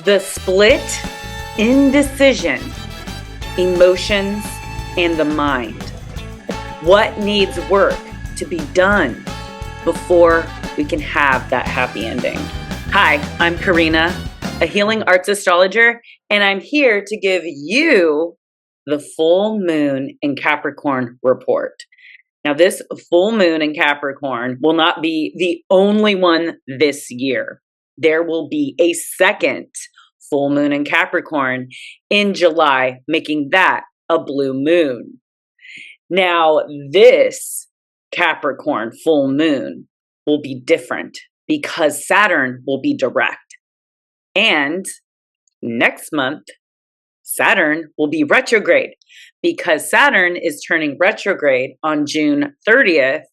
The split, indecision, emotions, and the mind. What needs work to be done before we can have that happy ending? Hi, I'm Karina, a healing arts astrologer, and I'm here to give you the full moon in Capricorn report. Now, this full moon in Capricorn will not be the only one this year. There will be a second full moon in Capricorn in July, making that a blue moon. Now, this Capricorn full moon will be different because Saturn will be direct. And next month, Saturn will be retrograde because Saturn is turning retrograde on June 30th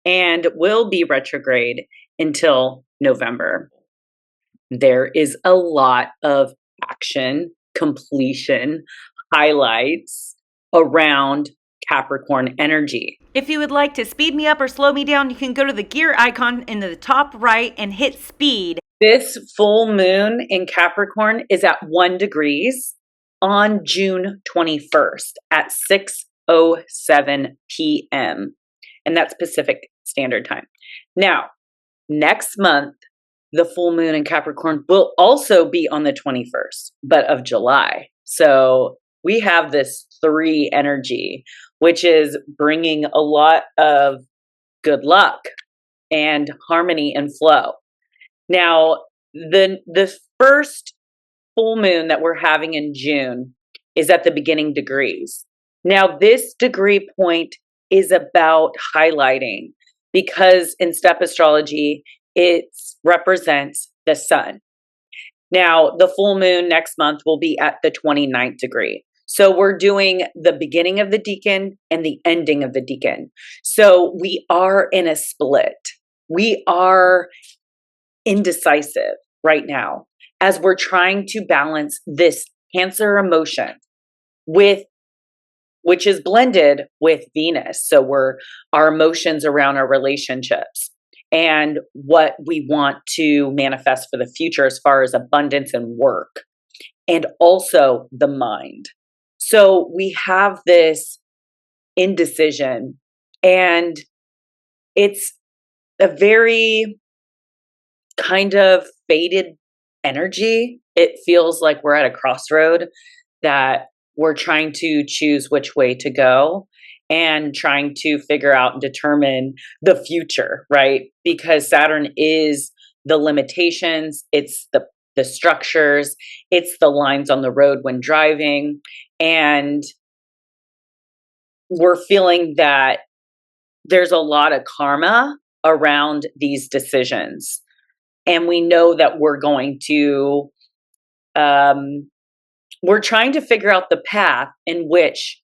and will be retrograde until November. There is a lot of action, completion, highlights around Capricorn energy. If you would like to speed me up or slow me down, you can go to the gear icon in the top right and hit speed. This full moon in Capricorn is at 1 degrees on June 21st at 6:07 p.m. And that's Pacific Standard Time. Now, next month, the full moon in Capricorn will also be on the 21st, but of July. So we have this 3 energy, which is bringing a lot of good luck and harmony and flow. Now, the first full moon that we're having in June is at the beginning degrees. Now, this degree point is about highlighting because in step astrology, it represents the sun. Now, the full moon next month will be at the 29th degree. So we're doing the beginning of the decan and the ending of the decan. So we are in a split. We are indecisive right now as we're trying to balance this Cancer emotion which is blended with Venus. So our emotions around our relationships and what we want to manifest for the future as far as abundance and work, and also the mind. So we have this indecision, and it's a very kind of faded energy. It feels like we're at a crossroad that we're trying to choose which way to go and trying to figure out and determine the future, right? Because Saturn is the limitations, it's the structures, it's the lines on the road when driving. And we're feeling that there's a lot of karma around these decisions. And we know that we're going to, we're trying to figure out the path in which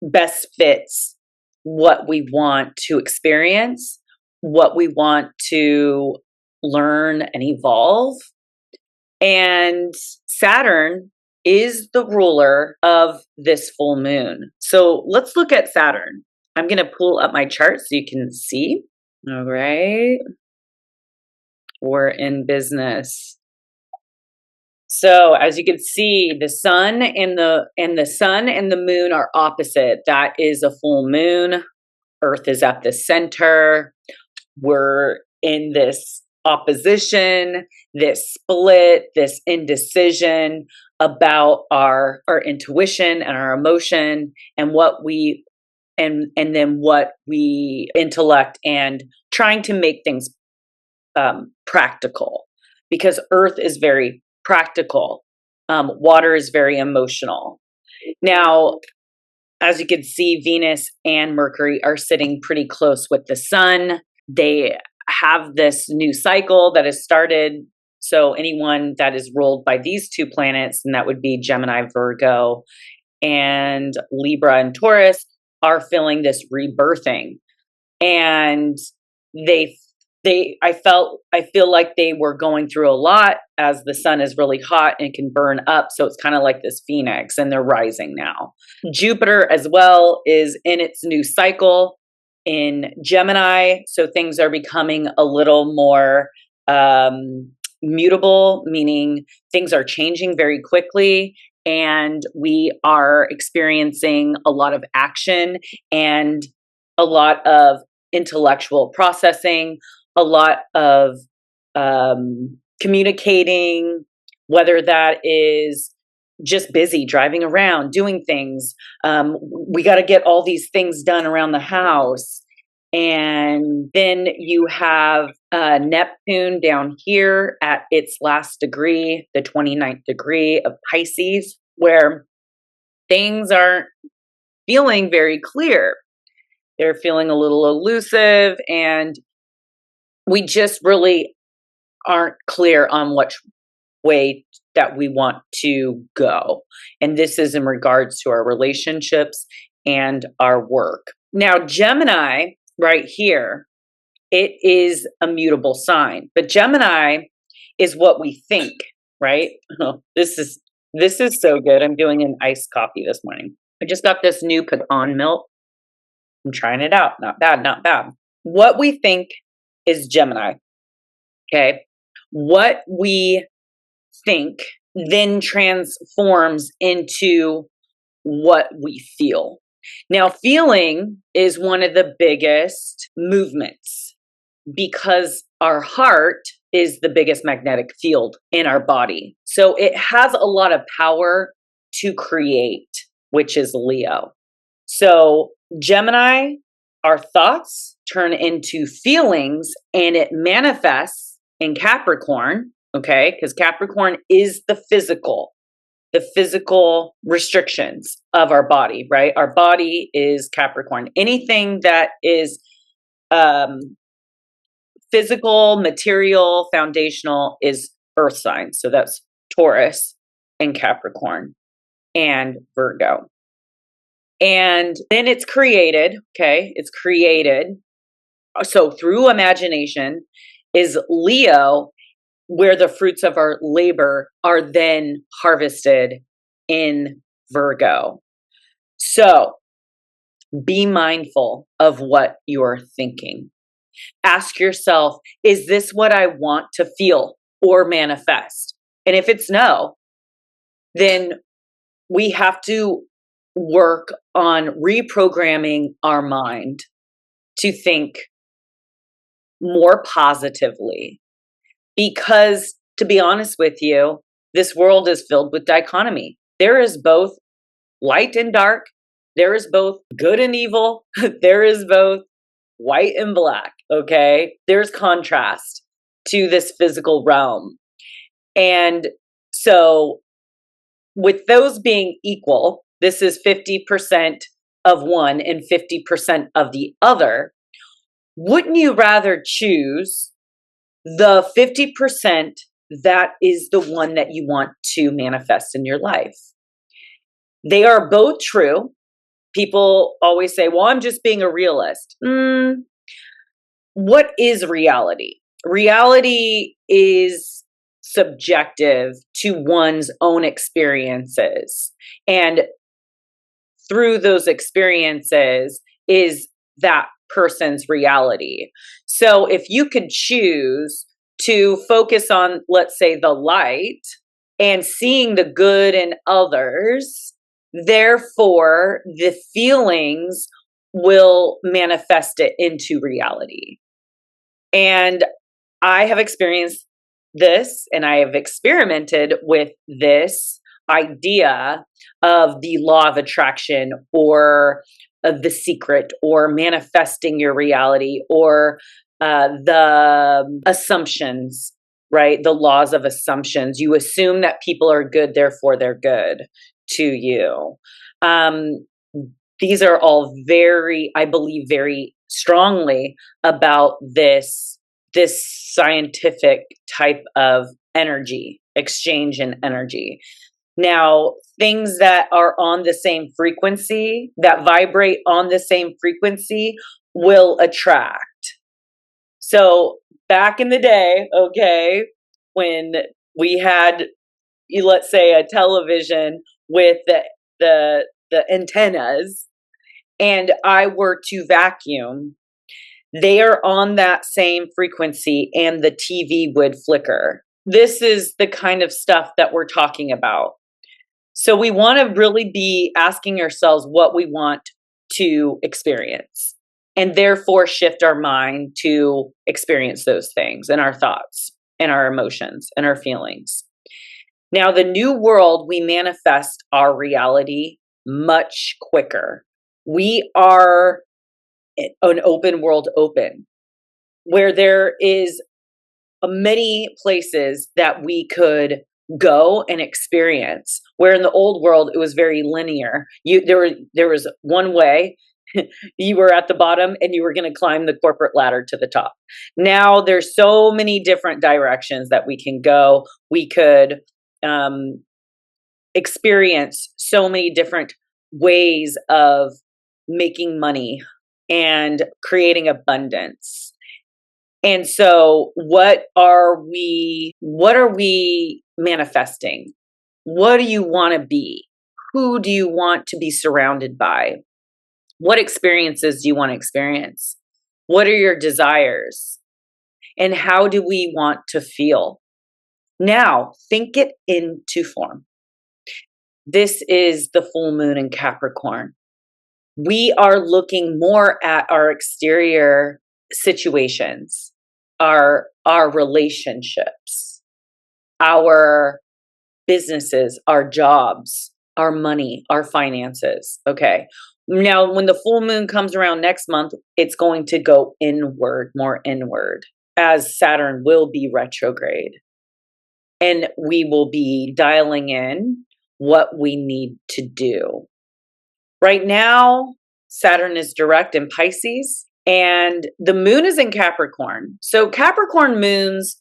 best fits what we want to experience, what we want to learn and evolve. And Saturn is the ruler of this full moon. So let's look at Saturn. I'm going to pull up my chart so you can see. All right. We're in business. So as you can see, the sun and the moon are opposite. That is a full moon. Earth is at the center. We're in this opposition, this split, this indecision about our intuition and our emotion and what we and then what we intellect, and trying to make things practical, because Earth is very practical. Water is very emotional. Now, as you can see, Venus and Mercury are sitting pretty close with the sun. They have this new cycle that has started. So anyone that is ruled by these 2 planets, and that would be Gemini, Virgo, and Libra and Taurus, are feeling this rebirthing. And I feel like they were going through a lot, as the sun is really hot and can burn up. So it's kind of like this phoenix, and they're rising now. Jupiter as well is in its new cycle in Gemini. So things are becoming a little more mutable, meaning things are changing very quickly, and we are experiencing a lot of action and a lot of intellectual processing, a lot of communicating, whether that is just busy driving around, doing things. We got to get all these things done around the house. And then you have Neptune down here at its last degree, the 29th degree of Pisces, where things aren't feeling very clear. They're feeling a little elusive, and we just really aren't clear on which way that we want to go. And this is in regards to our relationships and our work. Now, Gemini, right here, it is a mutable sign, but Gemini is what we think, right? Oh, this is so good. I'm doing an iced coffee this morning. I just got this new pecan milk. I'm trying it out. Not bad, not bad. What we think is Gemini. Okay. What we think then transforms into what we feel. Now, feeling is one of the biggest movements because our heart is the biggest magnetic field in our body. So it has a lot of power to create, which is Leo. So Gemini, our thoughts turn into feelings, and it manifests in Capricorn, okay? Because Capricorn is the physical restrictions of our body, right? Our body is Capricorn. Anything that is physical, material, foundational is earth signs. So that's Taurus and Capricorn and Virgo. And then it's created, okay? It's created. So through imagination is Leo, where the fruits of our labor are then harvested in Virgo. So be mindful of what you're thinking. Ask yourself, is this what I want to feel or manifest? And if it's no, then we have to work on reprogramming our mind to think more positively. Because to be honest with you, this world is filled with dichotomy. There is both light and dark. There is both good and evil. There is both white and black, okay? There's contrast to this physical realm. And so with those being equal, this is 50% of one and 50% of the other. Wouldn't you rather choose the 50% that is the one that you want to manifest in your life? They are both true. People always say, well, I'm just being a realist. What is reality? Reality is subjective to one's own experiences. And through those experiences is that person's reality. So if you could choose to focus on, let's say, the light and seeing the good in others, therefore the feelings will manifest it into reality. And I have experienced this, and I have experimented with this idea of the law of attraction, or of the secret, or manifesting your reality, or the assumptions, right? The laws of assumptions. You assume that people are good, therefore they're good to you. These are all I believe very strongly about this scientific type of energy, exchange in energy. Now, things that are on the same frequency, that vibrate on the same frequency, will attract. So back in the day, okay, when we had, let's say, a television with the antennas, and I were to vacuum, they are on that same frequency, and the TV would flicker. this is the kind of stuff that we're talking about. So we want to really be asking ourselves what we want to experience, and therefore shift our mind to experience those things and our thoughts and our emotions and our feelings. Now, the new world, we manifest our reality much quicker. We are an open world open, where there is many places that we could go and experience, where in the old world it was very linear. There was one way. You were at the bottom and you were going to climb the corporate ladder to the top. Now there's so many different directions that we can go. We could experience so many different ways of making money and creating abundance. And so what are we manifesting? What do you want to be? Who do you want to be surrounded by? What experiences do you want to experience? What are your desires? And how do we want to feel? Now, think it into form. This is the full moon in Capricorn. We are looking more at our exterior situations, our relationships, our businesses, our jobs, our money, our finances. Okay. Now, when the full moon comes around next month, it's going to go inward, more inward, as Saturn will be retrograde. And we will be dialing in what we need to do. Right now, Saturn is direct in Pisces, and the moon is in Capricorn. So Capricorn moons,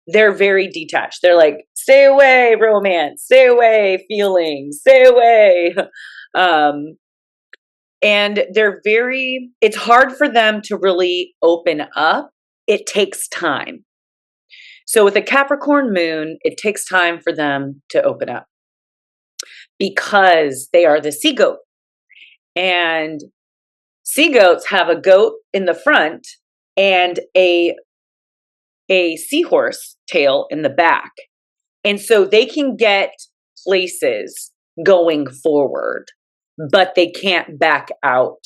they're very detached. They're like, stay away, romance, stay away, feelings, stay away. And it's hard for them to really open up. It takes time. So with a Capricorn moon, it takes time for them to open up because they are the sea goat. And sea goats have a goat in the front and a seahorse tail in the back. And so they can get places going forward, but they can't back out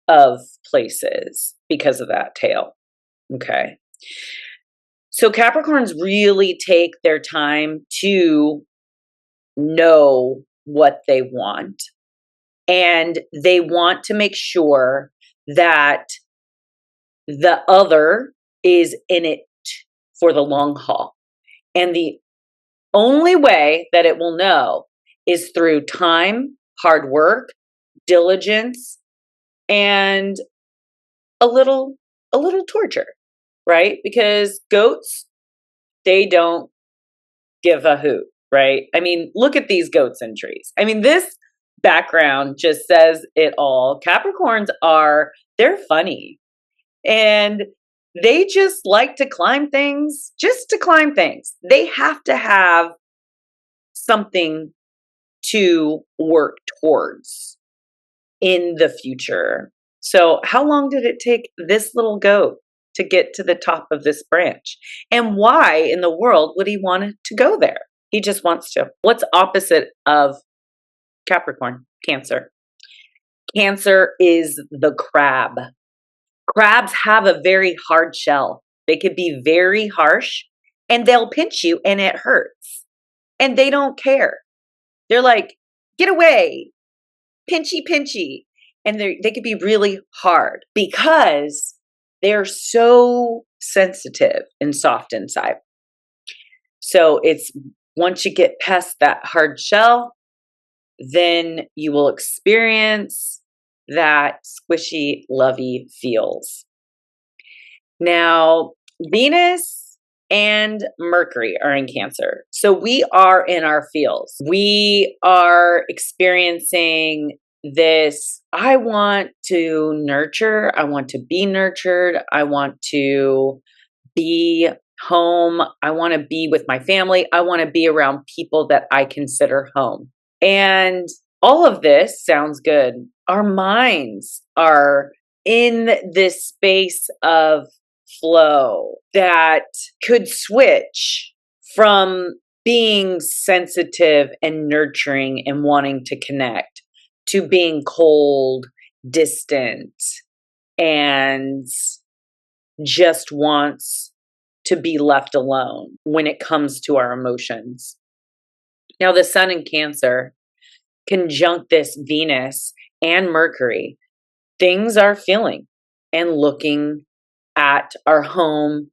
of places because of that tail. Okay. So Capricorns really take their time to know what they want. And they want to make sure that the other is in it for the long haul. And the only way that it will know is through time, hard work, diligence, and a little torture, right? Because goats, they don't give a hoot, right? I mean, look at these goats and trees. I mean, this background just says it all. Capricorns they're funny. And they just like to climb things, just to climb things. They have to have something to work towards in the future. So how long did it take this little goat to get to the top of this branch? And why in the world would he want to go there? He just wants to. What's opposite of Capricorn? Cancer. Cancer is the crab. Crabs have a very hard shell. They could be very harsh and they'll pinch you and it hurts. And they don't care. They're like, get away, pinchy, pinchy. And they could be really hard because they're so sensitive and soft inside. So it's once you get past that hard shell, then you will experience that squishy, lovey feels. Now, Venus and Mercury are in Cancer. So we are in our feels. We are experiencing this, I want to nurture, I want to be nurtured, I want to be home, I want to be with my family, I want to be around people that I consider home. And all of this sounds good. Our minds are in this space of flow that could switch From being sensitive and nurturing and wanting to connect to being cold, distant, and just wants to be left alone when it comes to our emotions. Now, the Sun in Cancer, conjunct this Venus and Mercury, things are feeling and looking at our home,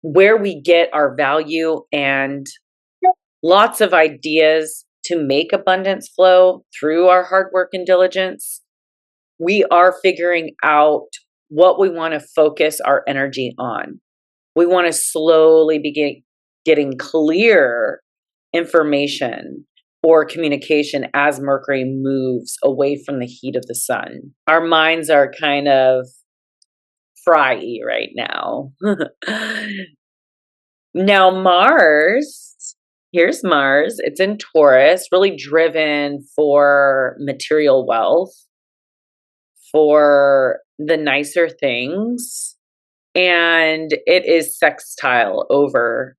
where we get our value, and lots of ideas to make abundance flow through our hard work and diligence. We are figuring out what we want to focus our energy on. We want to slowly begin getting clear information or communication as Mercury moves away from the heat of the sun. Our minds are kind of fry-y right now. Now Mars, here's Mars. It's in Taurus, really driven for material wealth, for the nicer things. And it is sextile over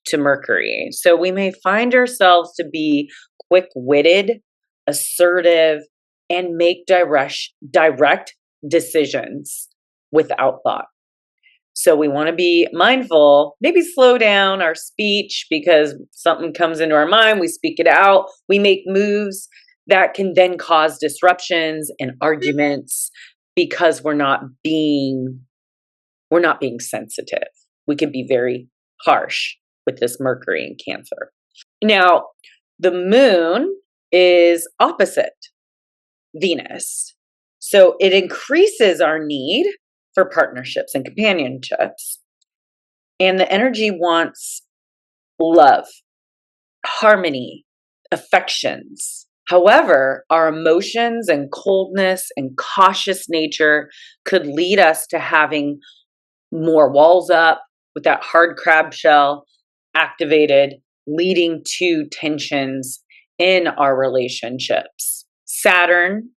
to Mercury. So we may find ourselves to be quick-witted, assertive, and make direct decisions without thought. So we want to be mindful, maybe slow down our speech because something comes into our mind, we speak it out, we make moves that can then cause disruptions and arguments because we're not being sensitive. We can be very harsh with this Mercury in Cancer. Now, the moon is opposite Venus. So it increases our need for partnerships and companionships. And the energy wants love, harmony, affections. However, our emotions and coldness and cautious nature could lead us to having more walls up with that hard crab shell activated, leading to tensions in our relationships. Saturn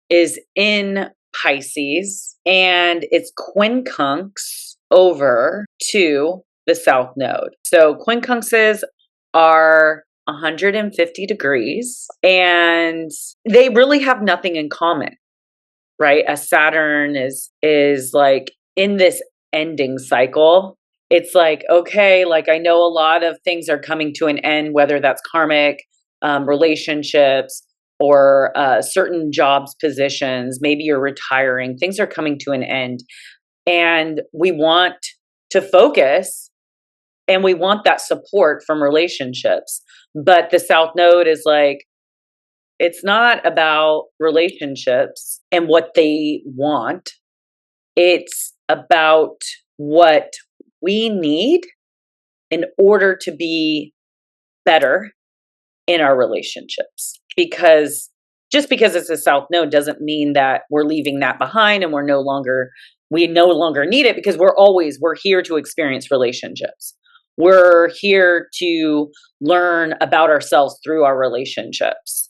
is in Pisces and it's quincunx over to the south node. So quincunxes are 150 degrees and they really have nothing in common, right? As Saturn is like in this ending cycle. It's like, okay, like I know a lot of things are coming to an end, whether that's karmic, relationships, or certain jobs, positions, maybe you're retiring, things are coming to an end. And we want to focus and we want that support from relationships. But the South Node is like, it's not about relationships and what they want. It's about what we need in order to be better in our relationships. Because just because it's a South Node doesn't mean that we're leaving that behind and we no longer need it, because we're here to experience relationships. We're here to learn about ourselves through our relationships.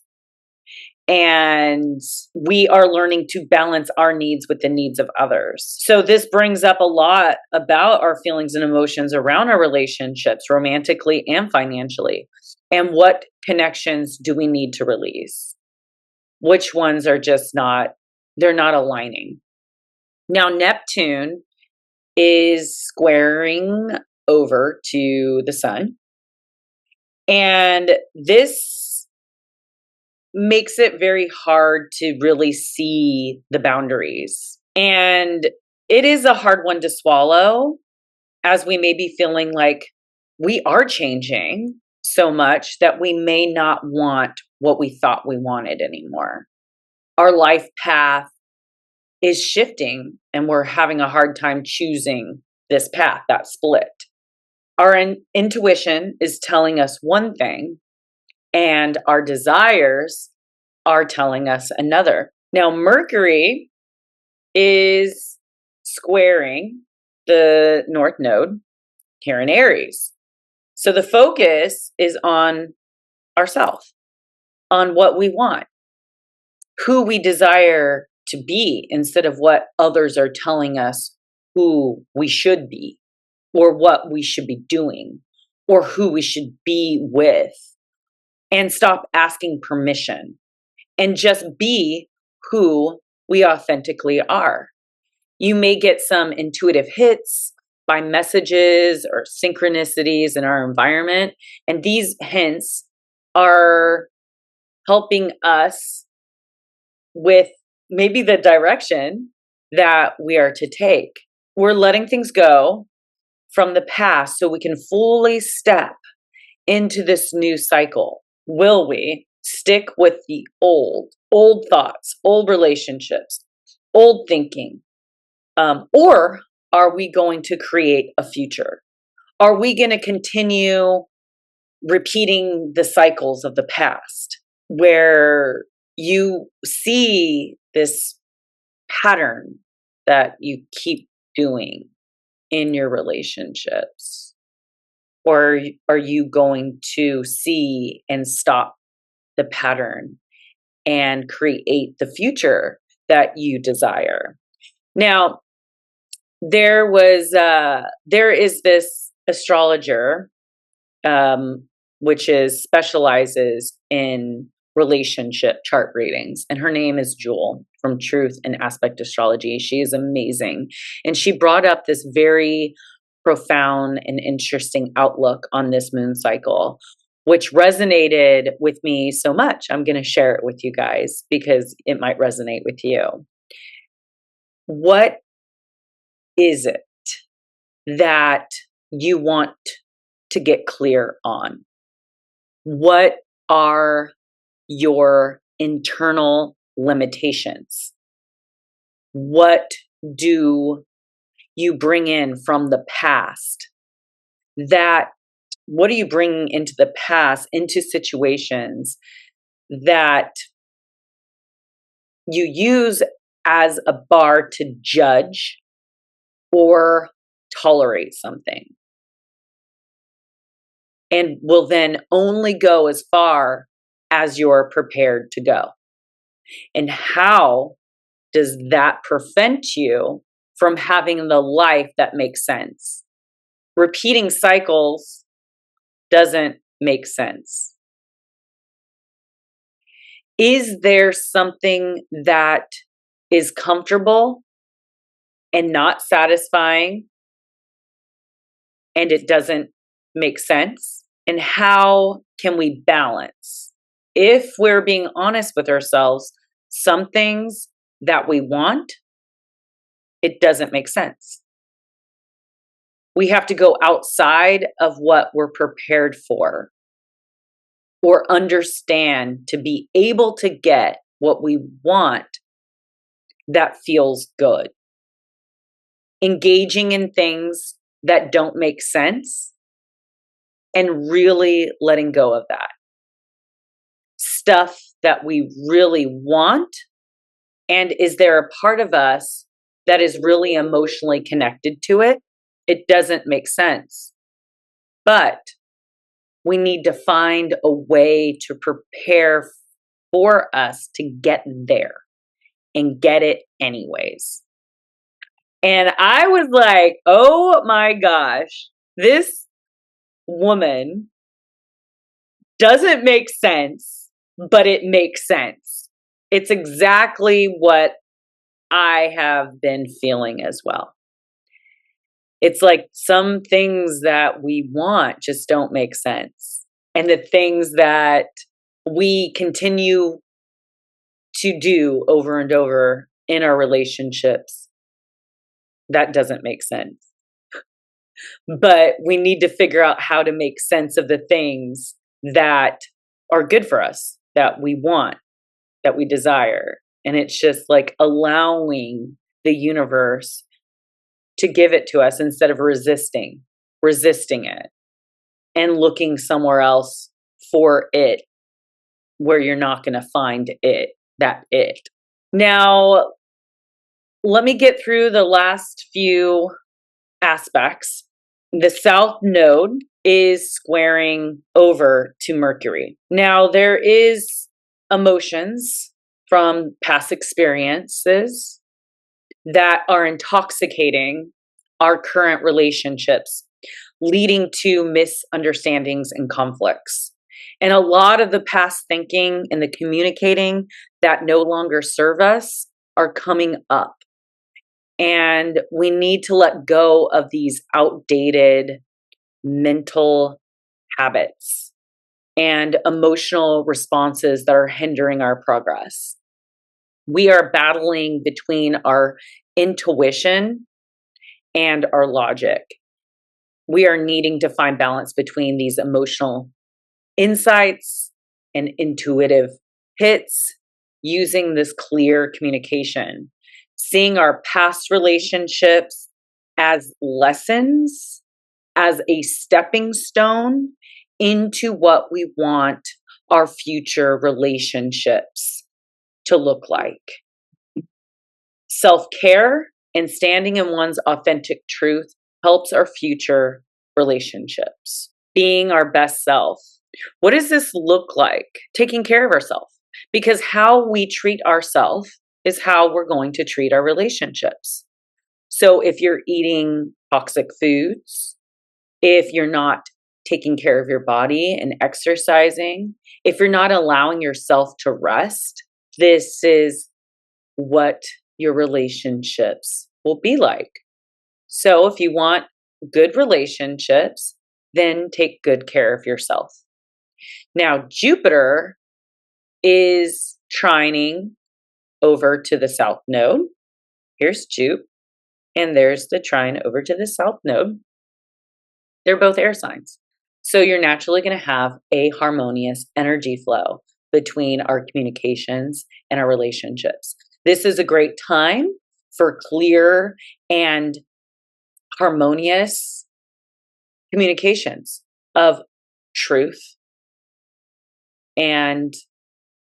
And we are learning to balance our needs with the needs of others. So this brings up a lot about our feelings and emotions around our relationships, romantically and financially. And what connections do we need to release? Which ones are just they're not aligning. Now, Neptune is squaring over to the sun. And this makes it very hard to really see the boundaries. And it is a hard one to swallow, as we may be feeling like we are changing so much that we may not want what we thought we wanted anymore. Our life path is shifting and we're having a hard time choosing this path, that split. Our intuition is telling us one thing and our desires are telling us another. Now, Mercury is squaring the North Node here in Aries. So the focus is on ourselves, on what we want, who we desire to be, instead of what others are telling us who we should be or what we should be doing or who we should be with, and stop asking permission and just be who we authentically are. You may get some intuitive hits by messages or synchronicities in our environment, and these hints are helping us with maybe the direction that we are to take. We're letting things go from the past so we can fully step into this new cycle. Will we stick with the old thoughts, old relationships, old thinking? Or are we going to create a future? Are we going to continue repeating the cycles of the past where you see this pattern that you keep doing in your relationships? Or are you going to see and stop the pattern and create the future that you desire? Now, there is this astrologer, which specializes in relationship chart readings, and her name is Jewel from Truth and Aspect Astrology. She is amazing, and she brought up this very profound and interesting outlook on this moon cycle, which resonated with me so much. I'm going to share it with you guys because it might resonate with you. What is it that you want to get clear on? What are your internal limitations? What do you bring in from the past? What are you bringing into the past, into situations that you use as a bar to judge or tolerate something, and will then only go as far as you're prepared to go? And how does that prevent you from having the life that makes sense? Repeating cycles doesn't make sense. Is there something that is comfortable and not satisfying, and it doesn't make sense? And how can we balance? If we're being honest with ourselves, some things that we want, it doesn't make sense. We have to go outside of what we're prepared for or understand to be able to get what we want that feels good. Engaging in things that don't make sense and really letting go of that. Stuff that we really want, and is there a part of us that is really emotionally connected to it? It doesn't make sense. But we need to find a way to prepare for us to get there and get it anyways. And I was like, oh my gosh, this woman doesn't make sense, but it makes sense. It's exactly what I have been feeling as well. It's like some things that we want just don't make sense. And the things that we continue to do over and over in our relationships, that doesn't make sense. But we need to figure out how to make sense of the things that are good for us, that we want, that we desire. And it's just like allowing the universe to give it to us instead of resisting it and looking somewhere else for it where you're not going to find it. Now, let me get through the last few aspects. The South Node is squaring over to Mercury. Now, there is emotions from past experiences that are intoxicating our current relationships. leading to misunderstandings and conflicts. And a lot of the past thinking and the communicating that no longer serve us are coming up. And we need to let go of these outdated mental habits and emotional responses that are hindering our progress. We are battling between our intuition and our logic. We are needing to find balance between these emotional insights and intuitive hits using this clear communication, seeing our past relationships as lessons, as a stepping stone into what we want our future relationships to look like. Self-care and standing in one's authentic truth helps our future relationships. Being our best self. What does this look like? Taking care of ourselves. Because how we treat ourselves is how we're going to treat our relationships. So if you're eating toxic foods, if you're not taking care of your body and exercising, if you're not allowing yourself to rest, this is what your relationships will be like. So if you want good relationships, then take good care of yourself. Now, Jupiter is trining over to the south node. Here's Jup, and there's the trine over to the south node. They're both air signs. So you're naturally going to have a harmonious energy flow between our communications and our relationships. This is a great time for clear and harmonious communications of truth, and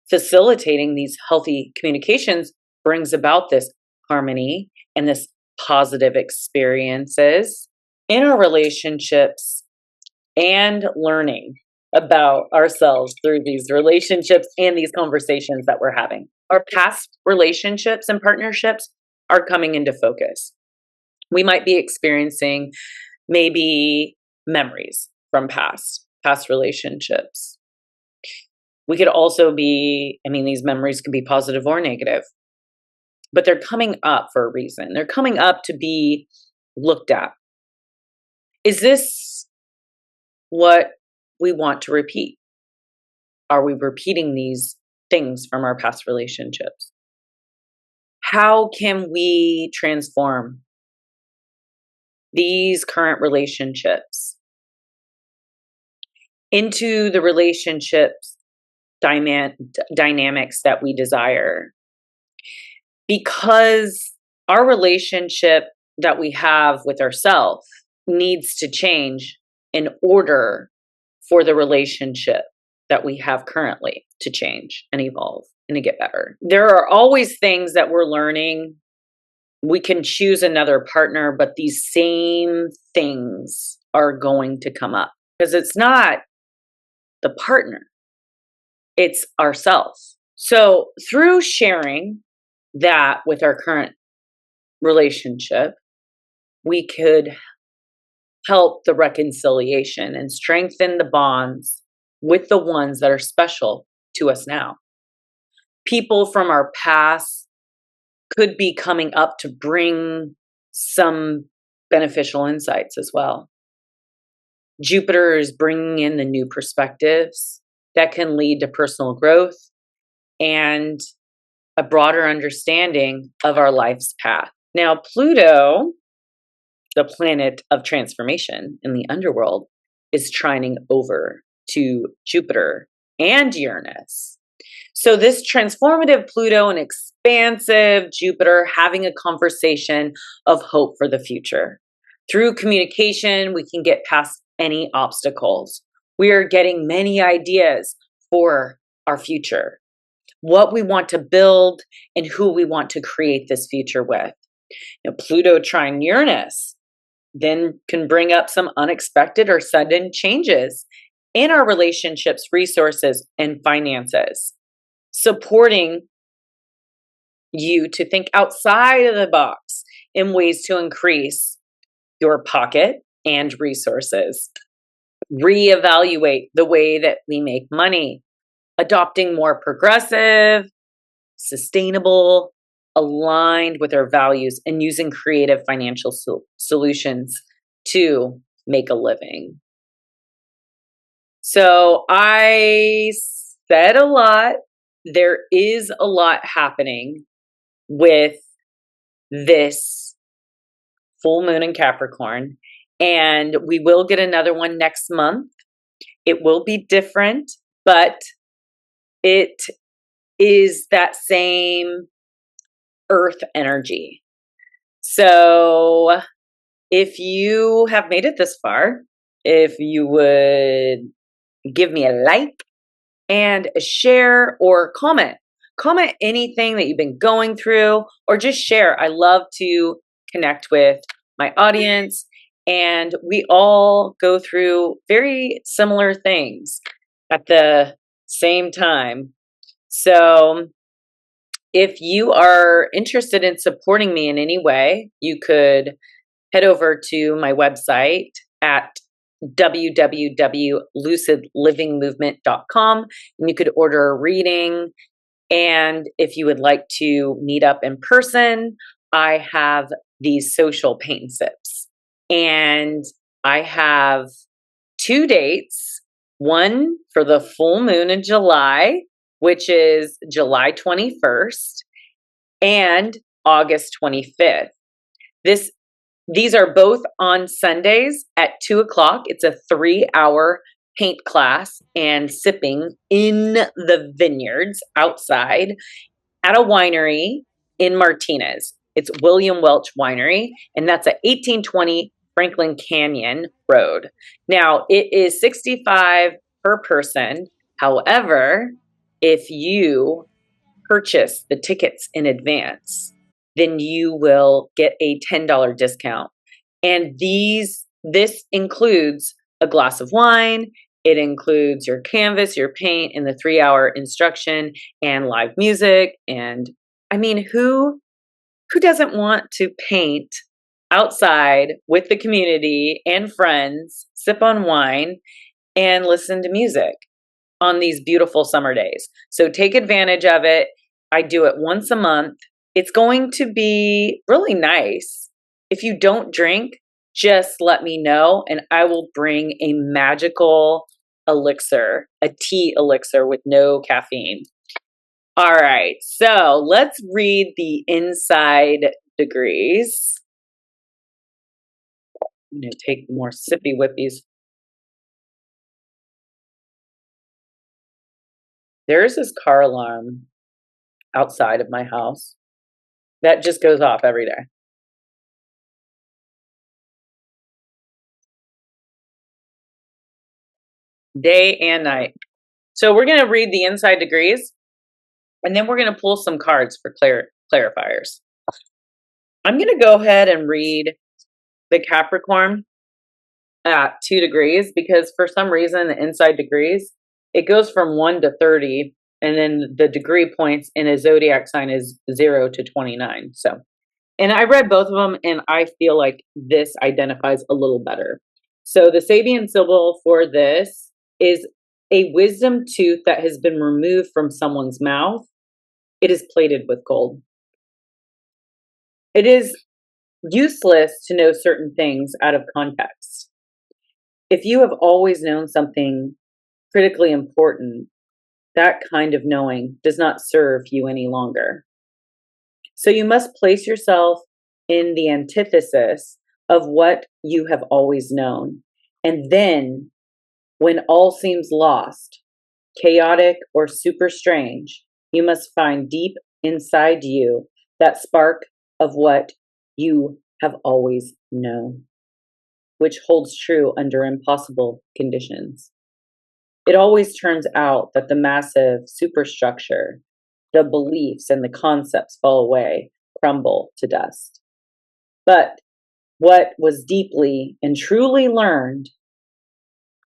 facilitating these healthy communications brings about this harmony and this positive experiences in our relationships and learning about ourselves through these relationships and these conversations that we're having. Our past relationships and partnerships are coming into focus. We might be experiencing maybe memories from past relationships. We could also be, these memories can be positive or negative, but they're coming up for a reason. They're coming up to be looked at. Is this what we want to repeat? Are we repeating these things from our past relationships? How can we transform these current relationships into the relationships dynamics that we desire? Because our relationship that we have with ourselves needs to change in order for the relationship that we have currently to change and evolve and to get better. There are always things that we're learning. We can choose another partner, but these same things are going to come up because it's not the partner, it's ourselves. So through sharing that with our current relationship, we could help the reconciliation and strengthen the bonds with the ones that are special to us now. People from our past could be coming up to bring some beneficial insights as well. Jupiter is bringing in the new perspectives that can lead to personal growth and a broader understanding of our life's path. Now, Pluto, the planet of transformation in the underworld, is trining over to Jupiter and Uranus. So this transformative Pluto and expansive Jupiter having a conversation of hope for the future. Through communication, we can get past any obstacles. We are getting many ideas for our future, what we want to build and who we want to create this future with. Now, Pluto trine Uranus then can bring up some unexpected or sudden changes in our relationships, resources, and finances, supporting you to think outside of the box in ways to increase your pocket and resources. Reevaluate the way that we make money, adopting more progressive, sustainable, aligned with our values, and using creative financial solutions to make a living. So I said a lot. There is a lot happening with this full moon in Capricorn, and we will get another one next month. It will be different, but it is that same earth energy. So if you have made it this far, if you would give me a like and a share or comment anything that you've been going through, or just share. I love to connect with my audience, and we all go through very similar things at the same time. So if you are interested in supporting me in any way, you could head over to my website at www.lucidlivingmovement.com, and you could order a reading. And if you would like to meet up in person, I have these social paint and sips. And I have 2 dates, one for the full moon in July, which is July 21st, and August 25th. These are both on Sundays at 2 o'clock. It's a 3-hour paint class and sipping in the vineyards outside at a winery in Martinez. It's William Welch Winery, and that's at 1820 Franklin Canyon Road. Now, it is $65 per person. However, if you purchase the tickets in advance, then you will get a $10 discount. And this includes a glass of wine. It includes your canvas, your paint, and the 3-hour instruction and live music. And I mean, who doesn't want to paint outside with the community and friends, sip on wine, and listen to music on these beautiful summer days? So take advantage of it. I do it once a month. It's going to be really nice. If you don't drink, just let me know, and I will bring a magical elixir, a tea elixir with no caffeine. All right, so let's read the inside degrees. I'm going to take more sippy whippies. There's this car alarm outside of my house that just goes off every day. Day and night. So we're going to read the inside degrees, and then we're going to pull some cards for clarifiers. I'm going to go ahead and read the Capricorn at 2 degrees, because for some reason the inside degrees, it goes from 1 to 30, and then the degree points in a zodiac sign is 0 to 29. So, and I read both of them, and I feel like this identifies a little better. So the Sabian symbol for this is a wisdom tooth that has been removed from someone's mouth. It is plated with gold. It is useless to know certain things out of context. If you have always known something critically important, that kind of knowing does not serve you any longer. So you must place yourself in the antithesis of what you have always known. And then, when all seems lost, chaotic, or super strange, you must find deep inside you that spark of what you have always known, which holds true under impossible conditions. It always turns out that the massive superstructure, the beliefs and the concepts fall away, crumble to dust. But what was deeply and truly learned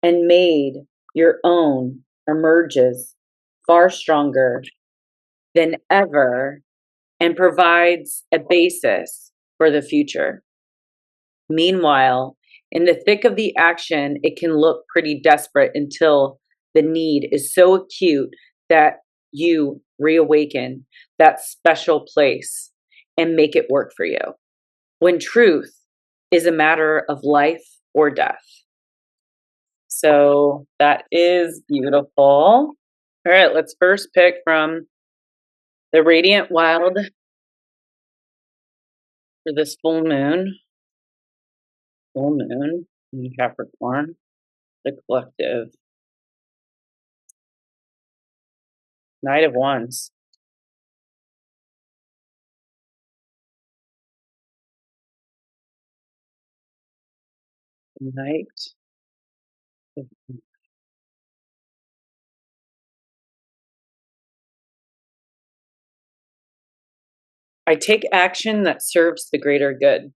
and made your own emerges far stronger than ever and provides a basis for the future. Meanwhile, In the thick of the action, it can look pretty desperate until the need is so acute that you reawaken that special place and make it work for you. When truth is a matter of life or death. So that is beautiful. All right, let's first pick from the Radiant Wild for this full moon. Full moon in Capricorn, the collective. Knight of Wands. Knight of Wands. I take action that serves the greater good.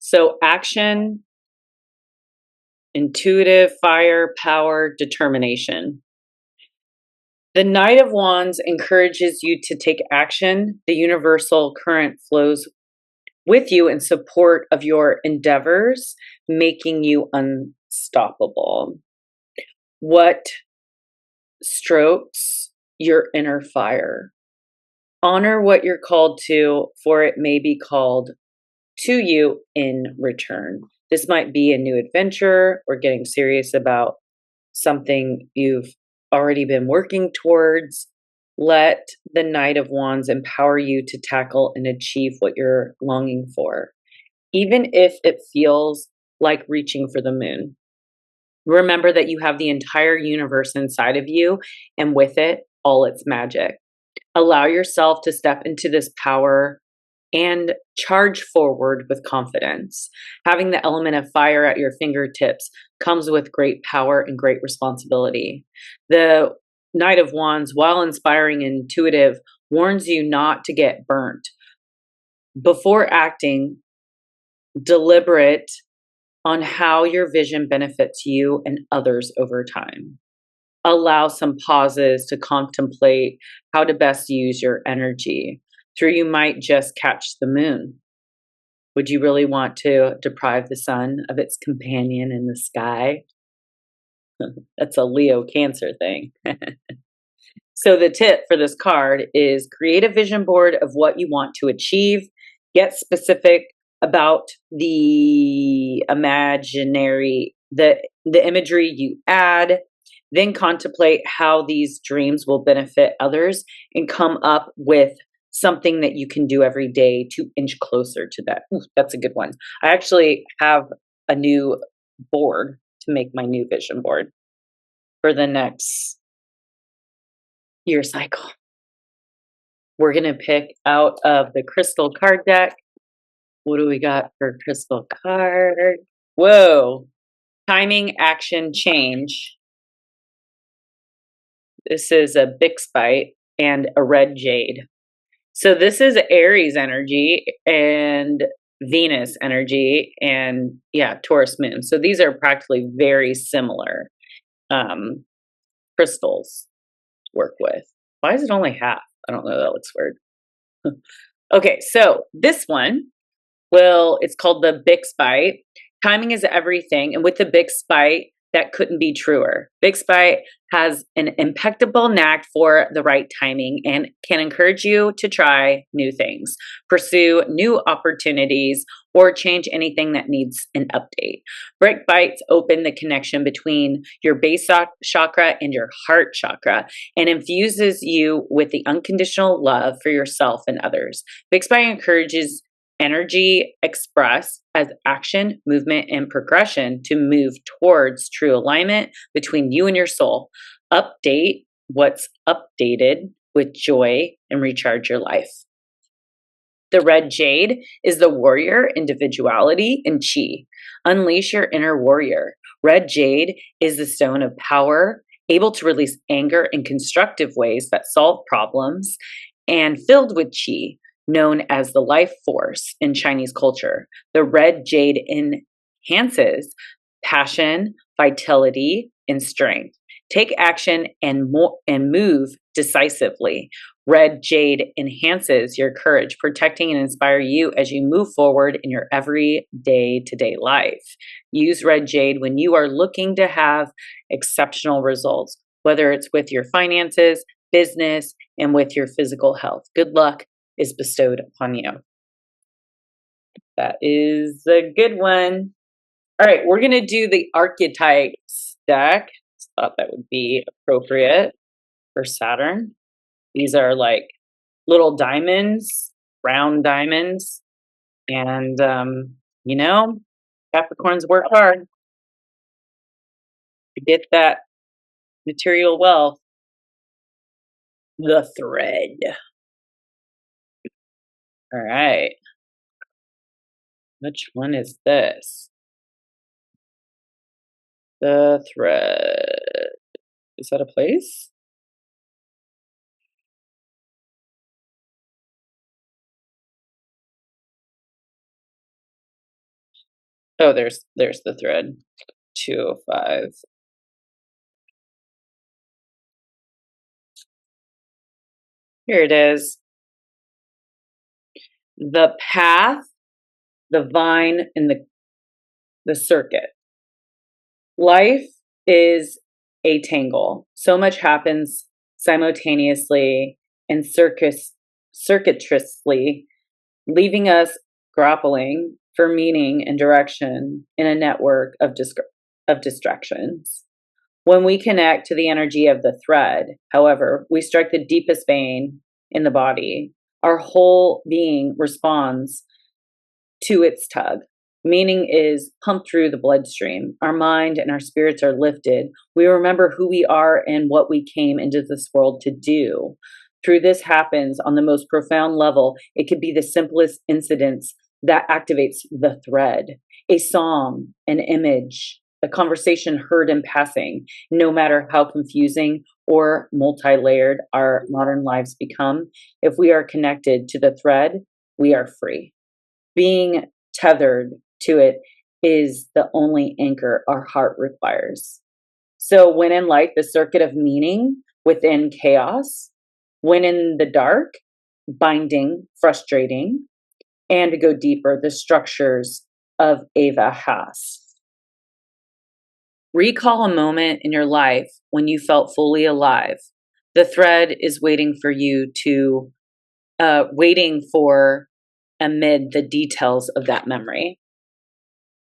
So action, intuitive, fire, power, determination. The Knight of Wands encourages you to take action. The universal current flows with you in support of your endeavors, making you unstoppable. What strokes your inner fire? Honor what you're called to, for it may be called to you in return. This might be a new adventure or getting serious about something you've already been working towards. Let the Knight of Wands empower you to tackle and achieve what you're longing for, even if it feels like reaching for the moon. Remember that you have the entire universe inside of you, and with it, all its magic. Allow yourself to step into this power and charge forward with confidence. Having the element of fire at your fingertips comes with great power and great responsibility. The Knight of Wands, while inspiring and intuitive, warns you not to get burnt. Before acting, deliberate on how your vision benefits you and others over time. Allow some pauses to contemplate how to best use your energy. Through you might just catch the moon. Would you really want to deprive the sun of its companion in the sky? That's a Leo Cancer thing. So the tip for this card is create a vision board of what you want to achieve. Get specific about the imaginary, the imagery you add. Then contemplate how these dreams will benefit others and come up with something that you can do every day to inch closer to that. Ooh, that's a good one. I actually have a new board to make my new vision board for the next year cycle. We're going to pick out of the crystal card deck. What do we got for crystal card? Whoa. Timing, action, change. This is a Bixbite and a red jade. So this is Aries energy and Venus energy and Taurus moon. So these are practically very similar crystals to work with. Why is it only half? I don't know. That looks weird. Okay, so this one, it's called the Bixbite. Timing is everything. And with the Bixbite, that couldn't be truer. Bixbite has an impeccable knack for the right timing and can encourage you to try new things, pursue new opportunities, or change anything that needs an update. Bixbites open the connection between your base chakra and your heart chakra and infuses you with the unconditional love for yourself and others. Bixbite encourages energy expressed as action, movement, and progression to move towards true alignment between you and your soul. Update what's updated with joy and recharge your life. The red jade is the warrior, individuality, and chi. Unleash your inner warrior. Red jade is the stone of power, able to release anger in constructive ways that solve problems, and filled with chi, known as the life force in Chinese culture. The red jade enhances passion, vitality, and strength. Take action and move decisively. Red jade enhances your courage, protecting and inspire you as you move forward in your everyday to-day life. Use red jade when you are looking to have exceptional results, whether it's with your finances, business, and with your physical health. Good luck is bestowed upon you. That is a good one. All right, we're going to do the archetypes deck. Thought that would be appropriate for Saturn. These are like little diamonds, round diamonds. And, you know, Capricorns work hard to get that material wealth. The thread. All right. Which one is this? The thread. Is that a place? Oh, there's the thread. 205. Here it is. The path, the vine, and the circuit. Life is a tangle. So much happens simultaneously and circuitously, leaving us grappling for meaning and direction in a network of distractions. When we connect to the energy of the thread, however, we strike the deepest vein in the body. Our whole being responds to its tug. Meaning is pumped through the bloodstream. Our mind and our spirits are lifted. We remember who we are and what we came into this world to do. Through this happens on the most profound level. It could be the simplest incidents that activates the thread. A song, an image, a conversation heard in passing. No matter how confusing or multi-layered our modern lives become, if we are connected to the thread, we are free. Being tethered to it is the only anchor our heart requires. So when in light, the circuit of meaning within chaos, when in the dark, binding, frustrating, and to go deeper, the structures of Ava Haas. Recall a moment in your life when you felt fully alive. The thread is waiting for you to, amid the details of that memory.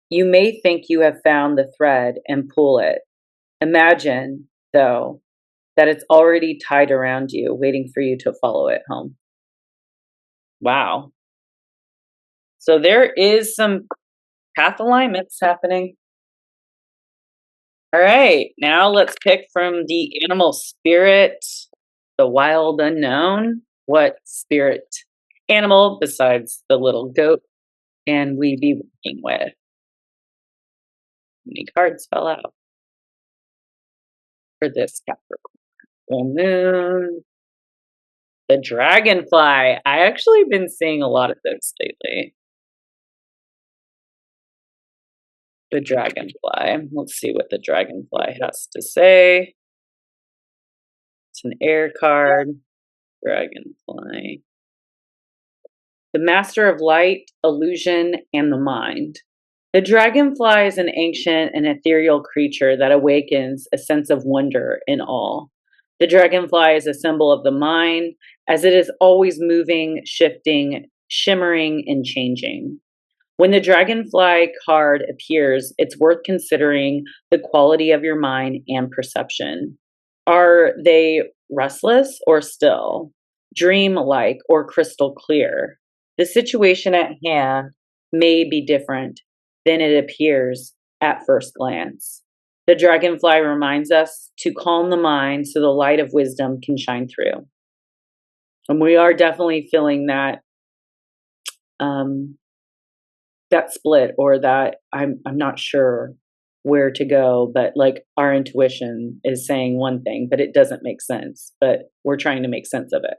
You may think you have found the thread and pull it. Imagine, though, that it's already tied around you, waiting for you to follow it home. Wow. So there is some path alignments happening. All right, now let's pick from the animal spirit, the wild unknown. What spirit animal besides the little goat can we be working with? How many cards fell out for this Capricorn? Full moon. The dragonfly. I actually been seeing a lot of those lately. The dragonfly. Let's see what the dragonfly has to say. It's an air card. Dragonfly. The master of light, illusion, and the mind. The dragonfly is an ancient and ethereal creature that awakens a sense of wonder in awe. The dragonfly is a symbol of the mind, as it is always moving, shifting, shimmering, and changing. When the dragonfly card appears, it's worth considering the quality of your mind and perception. Are they restless or still? Dream-like or crystal clear? The situation at hand may be different than it appears at first glance. The dragonfly reminds us to calm the mind so the light of wisdom can shine through. And we are definitely feeling that that split, or that I'm not sure where to go, but like our intuition is saying one thing, but it doesn't make sense, but we're trying to make sense of it.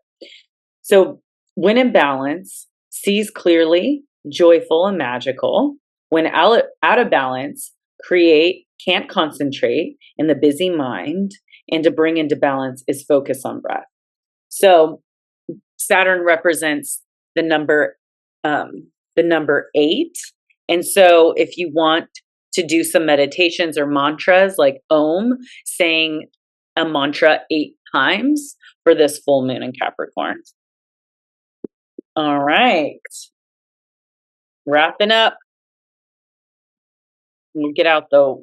So when in balance, sees clearly, joyful and magical. When out of balance, can't concentrate in the busy mind, and to bring into balance is focus on breath. So Saturn represents the number 8. And so if you want to do some meditations or mantras like Om, saying a mantra 8 times for this full moon in Capricorn. All right. Wrapping up. We'll get out the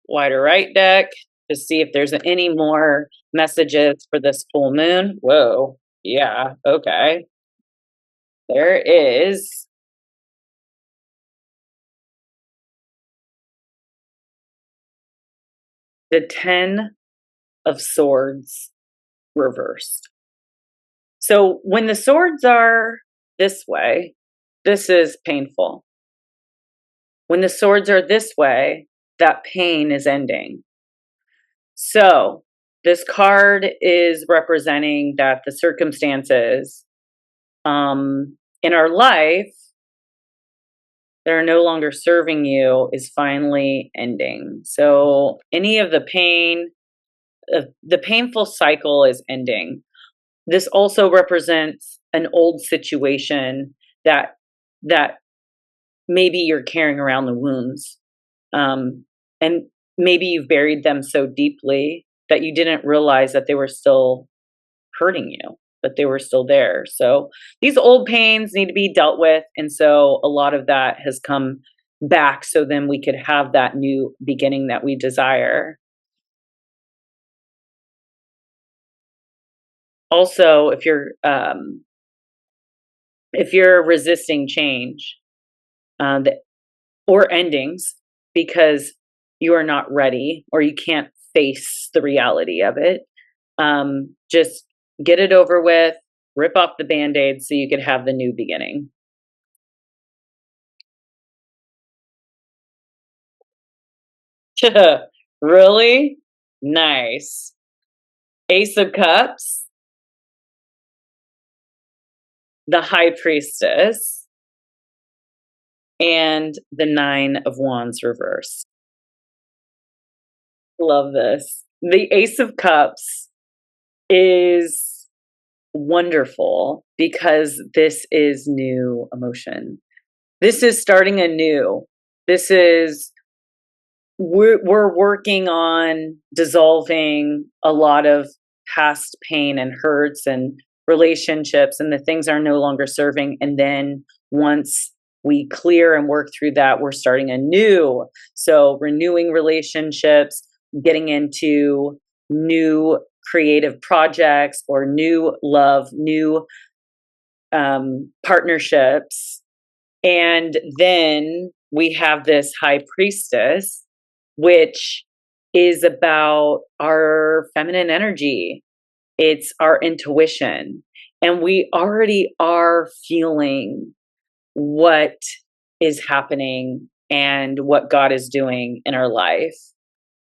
wider right deck to see if there's any more messages for this full moon. Whoa. Yeah. Okay. There is. The 10 of Swords reversed. So when the swords are this way, this is painful. When the swords are this way, that pain is ending. So this card is representing that the circumstances in our life that are no longer serving you is finally ending. So any of the pain, the painful cycle is ending. This also represents an old situation that maybe you're carrying around the wounds, and maybe you've buried them so deeply that you didn't realize that they were still hurting you, that they were still there. So these old pains need to be dealt with, and so a lot of that has come back, so then we could have that new beginning that we desire. Also, if you're resisting change or endings because you are not ready or you can't face the reality of it, just get it over with, rip off the Band-Aid so you could have the new beginning. Really? Nice. Ace of Cups, the High Priestess, and the 9 of Wands reversed. Love this. The Ace of Cups is wonderful because this is new emotion. This is starting anew. This is, we're working on dissolving a lot of past pain and hurts and relationships, and the things are no longer serving. And then once we clear and work through that, we're starting anew. So renewing relationships, getting into new creative projects or new love, new partnerships. And then we have this High Priestess, which is about our feminine energy. It's our intuition. And we already are feeling what is happening and what God is doing in our life.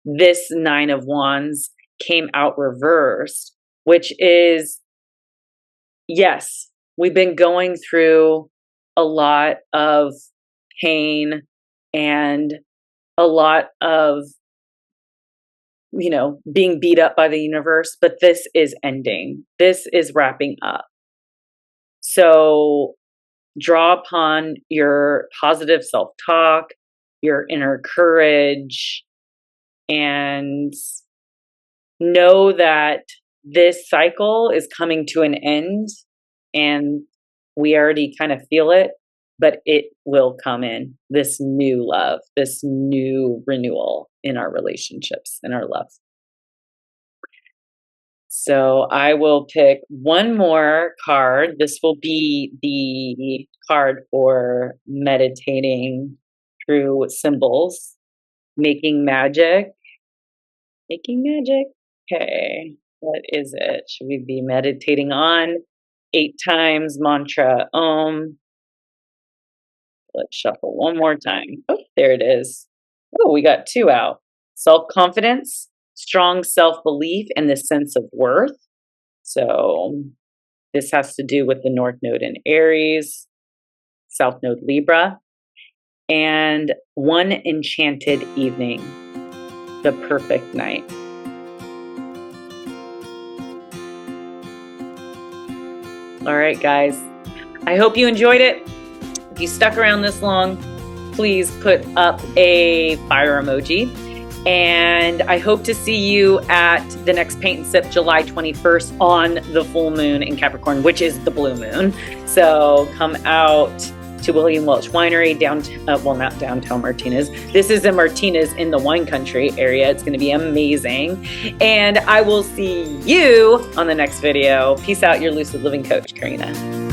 This 9 of Wands came out reversed, which is, yes, we've been going through a lot of pain and a lot of, being beat up by the universe, but this is ending. This is wrapping up. So draw upon your positive self-talk, your inner courage, and know that this cycle is coming to an end, and we already kind of feel it, but it will come in, this new love, this new renewal in our relationships, in our love. So I will pick one more card. This will be the card for meditating through symbols, making magic. Making magic. Okay, what is it? Should we be meditating on? 8 times mantra Om. Let's shuffle one more time. Oh, there it is. Oh, we got 2 out. Self-confidence, strong self-belief, and the sense of worth. So this has to do with the North Node in Aries, South Node Libra, and one enchanted evening, the perfect night. All right, guys. I hope you enjoyed it. If you stuck around this long, please put up a fire emoji. And I hope to see you at the next Paint and Sip July 21st on the full moon in Capricorn, which is the blue moon. So come out to William Welch Winery, well, not downtown Martinez. This is in Martinez in the wine country area. It's going to be amazing. And I will see you on the next video. Peace out, your Lucid Living Coach, Karina.